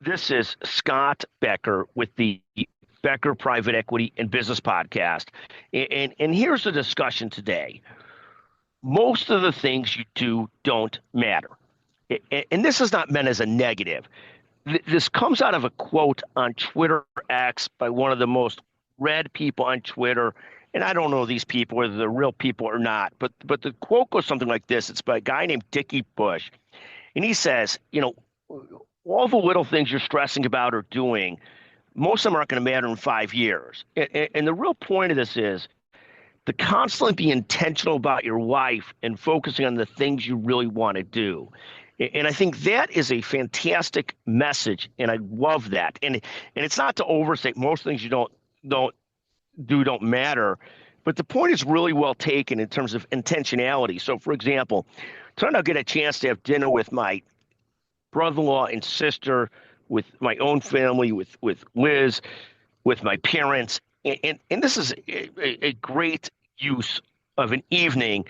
This is Scott Becker with the Becker Private Equity and Business Podcast. And here's the discussion today. Most of the things you do don't matter. And this is not meant as a negative. This comes out of a quote on Twitter X by one of the most read people on Twitter. And I don't know these people, whether they're real people or not, but the quote goes something like this. It's by a guy named Dickie Bush. And he says, all the little things you're stressing about or doing, most of them aren't going to matter in 5 years. And the real point of this is to constantly be intentional about your life and focusing on the things you really want to do. And I think that is a fantastic message, and I love that. And it's not to overstate. Most things you don't matter, but the point is really well taken in terms of intentionality. So, for example, trying to get a chance to have dinner with my brother-in-law and sister, with my own family, with Liz, with my parents. And this is a great use of an evening,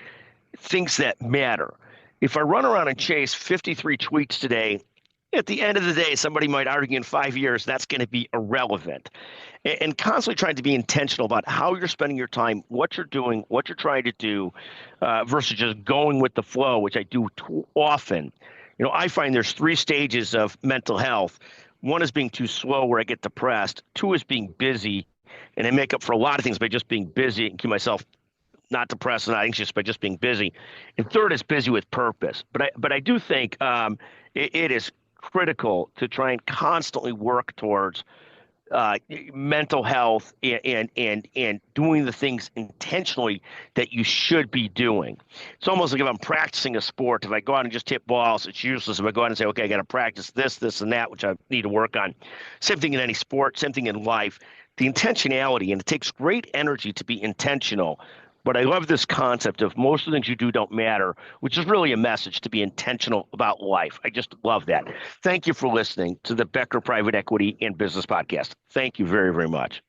things that matter. If I run around and chase 53 tweets today, at the end of the day, somebody might argue in 5 years that's going to be irrelevant. And constantly trying to be intentional about how you're spending your time, what you're doing, what you're trying to do, versus just going with the flow, which I do too often. I find there's 3 stages of mental health. 1 is being too slow, where I get depressed. 2 is being busy, and I make up for a lot of things by just being busy and keep myself not depressed and not anxious by just being busy. And 3rd is busy with purpose. But I do think it is critical to try and constantly work towards mental health and doing the things intentionally that you should be doing. It's almost like if I'm practicing a sport, if I go out and just hit balls, it's useless. If I go out and say, okay, I got to practice this, and that, which I need to work on. Same thing in any sport, same thing in life. The intentionality, and it takes great energy to be intentional. But I love this concept of most of the things you do don't matter, which is really a message to be intentional about life. I just love that. Thank you for listening to the Becker Private Equity and Business Podcast. Thank you very, very much.